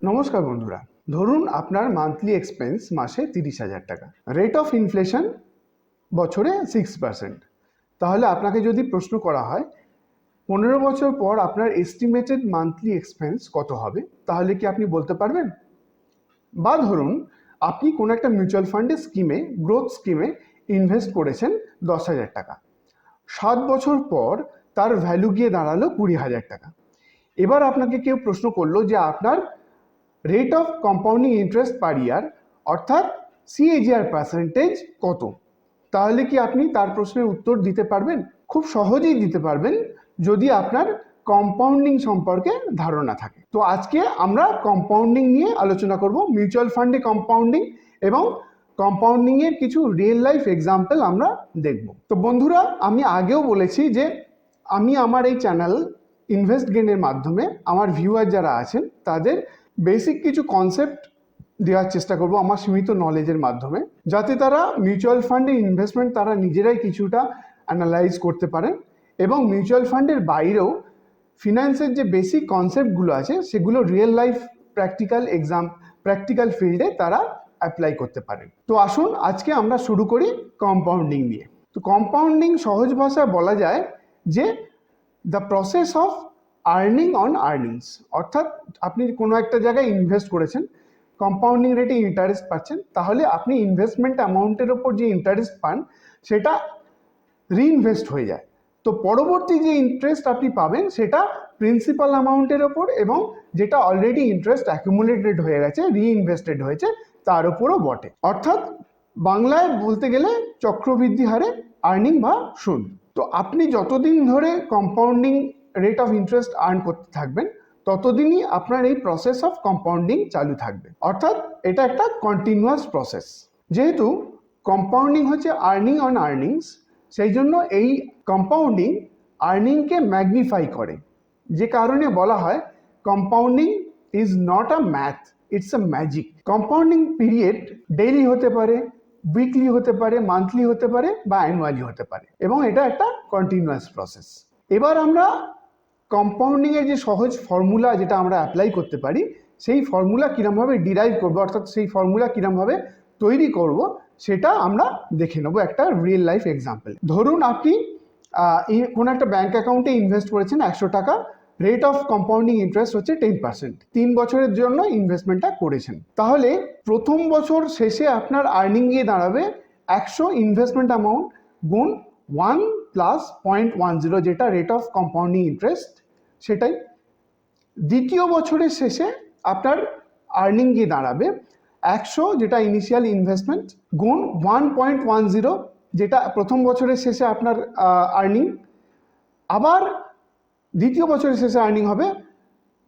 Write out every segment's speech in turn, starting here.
নমস্কার বন্ধুরা, ধরুন আপনার মান্থলি এক্সপেন্স মাসে 30,000 টাকা, রেট অফ ইনফ্লেশন বছরে 6%। তাহলে আপনাকে যদি প্রশ্ন করা হয় 15 বছর পর আপনার এস্টিমেটেড মান্থলি এক্সপেন্স কত হবে, তাহলে কি আপনি বলতে পারবেন? বা ধরুন আপনি কোনো একটা মিউচুয়াল ফান্ডের স্কিমে, গ্রোথ স্কিমে ইনভেস্ট করেছেন 10,000 টাকা, 7 বছর পর তার ভ্যালু গিয়ে দাঁড়ালো 20,000 টাকা। এবার আপনাকে কেউ প্রশ্ন করলো যে আপনার rate of compounding interest per year অর্থাৎ সিএজিআর পার্সেন্টেজ কত, তাহলে কি আপনি তার প্রশ্নের উত্তর দিতে পারবেন? খুব সহজেই দিতে পারবেন যদি আপনার কম্পাউন্ডিং সম্পর্কে ধারণা থাকে। তো আজকে আমরা কম্পাউন্ডিং নিয়ে আলোচনা করব, মিউচুয়াল ফান্ডে কম্পাউন্ডিং এবং কম্পাউন্ডিং এর কিছু রিয়েল লাইফ এক্সাম্পল আমরা দেখব। তো বন্ধুরা, আমি আগেও বলেছি যে আমি আমার এই চ্যানেল ইনভেস্ট গেইনের মাধ্যমে আমার ভিউয়ার যারা আছেন তাদের বেসিক কিছু কনসেপ্ট দেওয়ার চেষ্টা করব আমার সীমিত নলেজের মাধ্যমে, যাতে তারা মিউচুয়াল ফান্ডে ইনভেস্টমেন্ট তারা নিজেরাই কিছুটা অ্যানালাইজ করতে পারেন এবং মিউচুয়াল ফান্ডের বাইরেও ফিনান্সের যে বেসিক কনসেপ্টগুলো আছে সেগুলো রিয়েল লাইফ প্র্যাকটিক্যাল ফিল্ডে তারা অ্যাপ্লাই করতে পারেন। তো আসুন আজকে আমরা শুরু করি কম্পাউন্ডিং নিয়ে। তো কম্পাউন্ডিং সহজ ভাষায় বলা যায় যে the process of earning on earnings, অর্থাৎ আপনি কোনো একটা জায়গায় ইনভেস্ট করেছেন, কম্পাউন্ডিং রেটে ইন্টারেস্ট পাচ্ছেন, তাহলে আপনি ইনভেস্টমেন্ট অ্যামাউন্টের ওপর যে ইন্টারেস্ট পান সেটা রিইনভেস্ট হয়ে যায়। তো পরবর্তী যে ইন্টারেস্ট আপনি পাবেন সেটা প্রিন্সিপাল অ্যামাউন্টের ওপর এবং যেটা অলরেডি ইন্টারেস্ট অ্যাকুমুলেটেড হয়ে গেছে, রিইনভেস্টেড হয়েছে তার উপরও বটে। অর্থাৎ বাংলায় বলতে গেলে চক্রবৃদ্ধি হারে আর্নিং বা সুদ। তো আপনি যতদিন ধরে compounding rate of interest earn করতে থাকবেন ততদিনই আপনার এই প্রসেস অফ কম্পাউন্ডিং চালু থাকবে, অর্থাৎ এটা একটা কন্টিনিউয়াস প্রসেস। যেহেতু কম্পাউন্ডিং হচ্ছে আর্নিং অন আর্নিংস, সেই জন্য এই কম্পাউন্ডিং আর্নিংকে ম্যাগনিফাই করে, যে কারণে বলা হয় compounding is not a math, it's a magic. Compounding period daily হতে পারে, উইকলি হতে পারে, মান্থলি হতে পারে বা অ্যানুয়ালি হতে পারে এবং এটা একটা কন্টিনিউয়াস প্রসেস। এবার আমরা কম্পাউন্ডিং এর যে সহজ ফর্মুলা যেটা আমরা অ্যাপ্লাই করতে পারি সেই ফর্মুলা কিরমভাবে ডিরাইভ করবো, অর্থাৎ সেই ফর্মুলা কিরমভাবে তৈরি করব সেটা আমরা দেখে নেবো একটা রিয়েল লাইফ এক্সাম্পল। ধরুন আপনি কোনো একটা ব্যাংক অ্যাকাউন্টে ইনভেস্ট করেছেন 100 টাকা, রেট অফ কম্পাউন্ডিং ইন্টারেস্ট হচ্ছে 10%, 3 বছরের জন্য ইনভেস্টমেন্টটা করেছেন। তাহলে প্রথম বছর শেষে আপনার আর্নিং গিয়ে দাঁড়াবে 100 ইনভেস্টমেন্ট অ্যামাউন্ট গুণ 1 প্লাস 0.10, যেটা রেট অফ কম্পাউন্ডিং ইন্টারেস্ট সেটাই। দ্বিতীয় বছরের শেষে আপনার আর্নিং গিয়ে দাঁড়াবে 100, যেটা ইনিশিয়াল ইনভেস্টমেন্ট, গুণ 1.10, যেটা প্রথম বছরের শেষে আপনার আর্নিং। আবার দ্বিতীয় বছরের শেষে আর্নিং হবে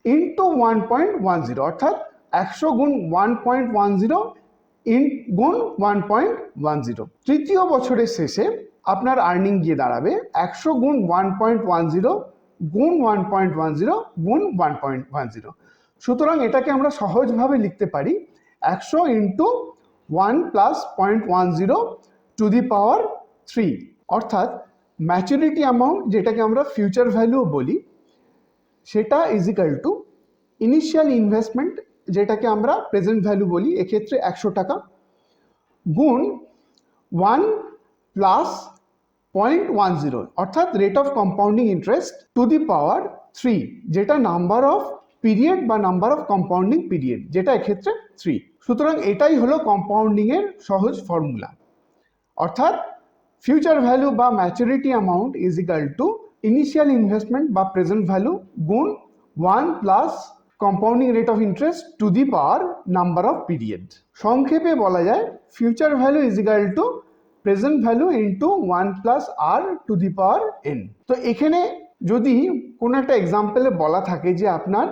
ইন্টু 1.10, অর্থাৎ 100 গুণ 1.10 গুণ 1.10। তৃতীয় বছরের শেষে আপনার আর্নিং গিয়ে দাঁড়াবে 100 গুণ 1.10 গুণ 1.10 গুণ 1.10। সুতরাং এটাকে আমরা সহজভাবে লিখতে পারি 100 into 1 plus 0.10 two the power 3, অর্থাৎ ম্যাচুরিটি অ্যামাউন্ট, যেটাকে আমরা ফিউচার ভ্যালু বলি, সেটা is equal to initial investment, যেটাকে আমরা প্রেজেন্ট ভ্যালু বলি, এক্ষেত্রে 100 টাকা, গুণ 1 প্লাস 0.10, অর্থাৎ rate of compounding interest to the power 3, যেটা নাম্বার অফ পিরিয়ড বা নাম্বার অফ কম্পাউন্ডিং পিরিয়ড, যেটা এক্ষেত্রে 3। সুতরাং এটাই হলো কম্পাউন্ডিং এর সহজ ফর্মুলা, অর্থাৎ ফিউচার ভ্যালু বা maturity amount is equal to initial investment বা প্রেজেন্ট ভ্যালু গুণ 1 plus compounding rate of interest to the power number of period. সংক্ষেপে বলা যায় future value is equal to present value into 1 plus r to the power n. তো এখানে যদি কোনো একটা এক্সাম্পলে বলা থাকে যে আপনার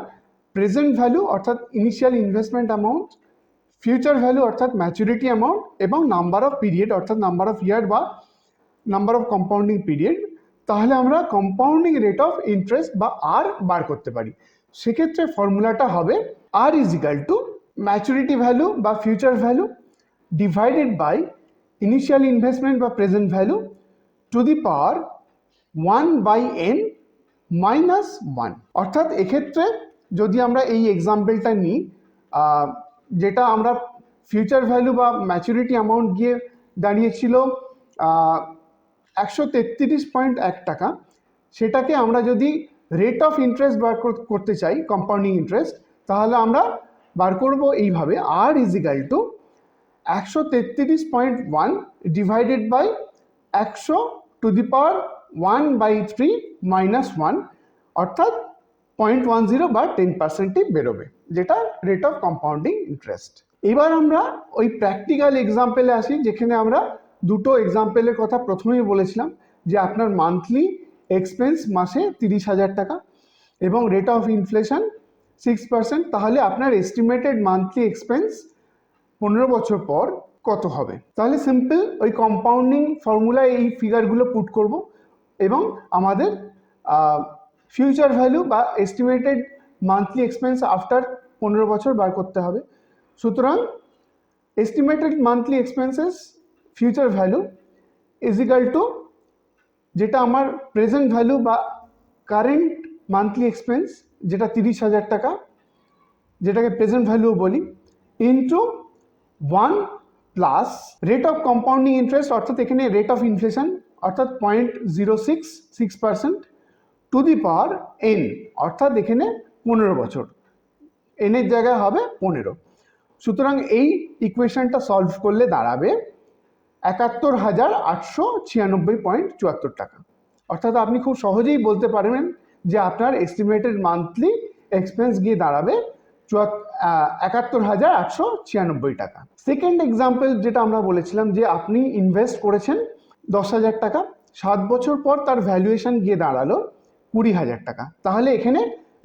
প্রেজেন্ট ভ্যালু অর্থাৎ initial investment amount, future value অর্থাৎ ম্যাচুরিটি অ্যামাউন্ট এবং নাম্বার অফ পিরিয়ড অর্থাৎ নাম্বার অফ ইয়ার বা নাম্বার অফ কম্পাউন্ডিং পিরিয়ড, তাহলে আমরা কম্পাউন্ডিং রেট অফ ইন্টারেস্ট বা আর বার করতে পারি। সেক্ষেত্রে ফর্মুলাটা হবে r is equal to maturity value বা future value divided by initial investment বা present value to the power 1/n minus 1। অর্থাৎ এক্ষেত্রে যদি আমরা এই এক্সাম্পলটা নিই, যেটা আমরা ফিউচার ভ্যালু বা ম্যাচুরিটি অ্যামাউন্ট গিয়ে দাঁড়িয়েছিল 133.1 টাকা, সেটাকে আমরা যদি রেট অফ ইন্টারেস্ট বার করতে চাই, কম্পাউন্ডিং ইন্টারেস্ট, তাহলে আমরা বার করব এইভাবে, r is equal to 133.1 divided by 100⁻1/3 minus 1, অর্থাৎ 0.10 বা 10%ই বেরোবে, যেটা রেট অফ কম্পাউন্ডিং ইন্টারেস্ট। এবার আমরা ওই প্র্যাকটিক্যাল এক্সাম্পলে আসি, যেখানে আমরা দুটো এক্সাম্পলের কথা প্রথমেই বলেছিলাম, যে আপনার মান্থলি এক্সপেন্স মাসে 30,000 টাকা এবং রেট অফ ইনফ্লেশন 6%, তাহলে আপনার এস্টিমেটেড মান্থলি এক্সপেন্স 15 বছর পর কত হবে? তাহলে সিম্পল ওই কম্পাউন্ডিং ফর্মুলায় এই ফিগারগুলো পুট করব এবং আমাদের ফিউচার ভ্যালু বা এস্টিমেটেড মান্থলি এক্সপেন্স আফটার 15 বছর বার করতে হবে। সুতরাং estimated monthly expenses future value is equal two, যেটা আমার প্রেজেন্ট ভ্যালু বা কারেন্ট মান্থলি এক্সপেন্স, যেটা 30,000 টাকা, যেটাকে প্রেজেন্ট ভ্যালু বলি, into 1 plus rate of compounding interest, অর্থাৎ এখানে রেট অফ ইনফ্লেশন অর্থাৎ 0.066% টু দি পাওয়ার n, অর্থাৎ এখানে 15 বছর, n এর জায়গায় হবে 15। সুতরাং এই ইকুয়েশনটা সলভ করলে দাঁড়াবে 71,896.74 টাকা। অর্থাৎ আপনি খুব সহজেই বলতে পারবেন যে আপনার এস্টিমেটেড মান্থলি এক্সপেন্স গিয়ে দাঁড়াবে 71,896 টাকা। সেকেন্ড এক্সাম্পল যেটা আমরা বলেছিলাম, যে আপনি ইনভেস্ট করেছেন 10,000 টাকা, 7 বছর পর তার ভ্যালুয়েশন গিয়ে দাঁড়ালো 20,000 টাকা, তাহলে এখানে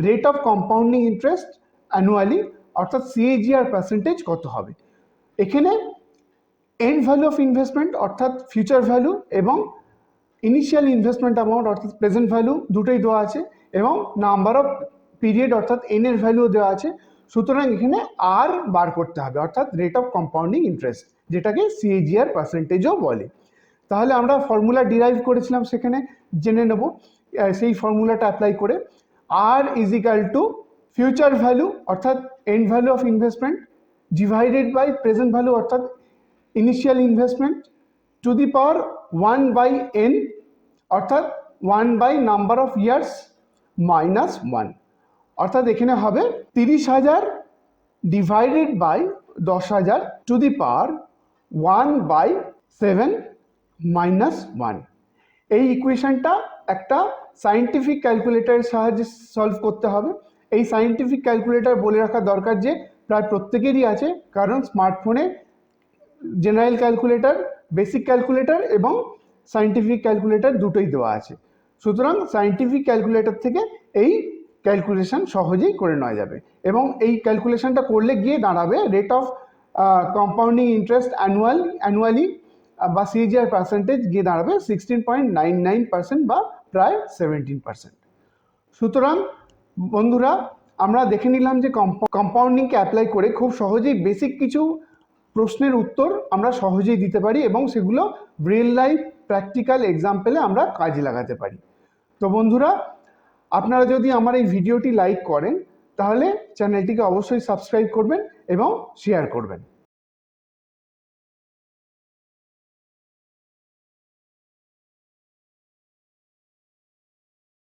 rate of compounding interest annually অর্থাৎ CAGR পার্সেন্টেজ কত হবে? এখানে এন্ড ভ্যালু অফ ইনভেস্টমেন্ট অর্থাৎ ফিউচার ভ্যালু এবং ইনিশিয়াল ইনভেস্টমেন্ট অ্যামাউন্ট অর্থাৎ প্রেজেন্ট ভ্যালু দুটোই দেওয়া আছে, এবং নাম্বার অফ পিরিয়ড অর্থাৎ n এর ভ্যালুও দেওয়া আছে। সুতরাং এখানে আর বার করতে হবে, অর্থাৎ রেট অফ কম্পাউন্ডিং ইন্টারেস্ট, যেটাকে CAGR পার্সেন্টেজও বলে। তাহলে আমরা ফর্মুলা ডিরাইভ করেছিলাম, সেখানে জেনে নেব সেই ফর্মুলাটা অ্যাপ্লাই করে। R is equal to future value অর্থাৎ end value of investment divided by present value অর্থাৎ initial investment to the power 1/n, অর্থাৎ 1 নাম্বার অফ ইয়ার্স মাইনাস 1, অর্থাৎ এখানে হবে 30,000 divided by 10,000 to the power 1/7 minus 1। এই ইকুয়েশনটা একটা scientific ক্যালকুলেটরের সাহায্যে সলভ করতে হবে। এই সায়েন্টিফিক ক্যালকুলেটর বলে রাখা দরকার যে প্রায় প্রত্যেকেরই আছে, কারণ স্মার্টফোনে জেনারেল ক্যালকুলেটর, বেসিক ক্যালকুলেটর এবং সায়েন্টিফিক ক্যালকুলেটর দুটোই দেওয়া আছে। সুতরাং সায়েন্টিফিক ক্যালকুলেটর থেকে এই ক্যালকুলেশন সহজেই করে নেওয়া যাবে, এবং এই ক্যালকুলেশনটা করলে গিয়ে দাঁড়াবে rate of compounding interest annually বা CAGR পার্সেন্টেজ গিয়ে দাঁড়াবে 16.99% বা প্রায় 17%। সুতরাং বন্ধুরা, আমরা দেখে নিলাম যে কম্পাউন্ডিংকে অ্যাপ্লাই করে খুব সহজেই বেসিক কিছু প্রশ্নের উত্তর আমরা সহজেই দিতে পারি, এবং সেগুলো রিয়েল লাইফ প্র্যাকটিক্যাল এক্সাম্পলে আমরা কাজে লাগাতে পারি। তো বন্ধুরা, আপনারা যদি আমার এই ভিডিওটি লাইক করেন, তাহলে চ্যানেলটিকে অবশ্যই সাবস্ক্রাইব করবেন এবং শেয়ার করবেন।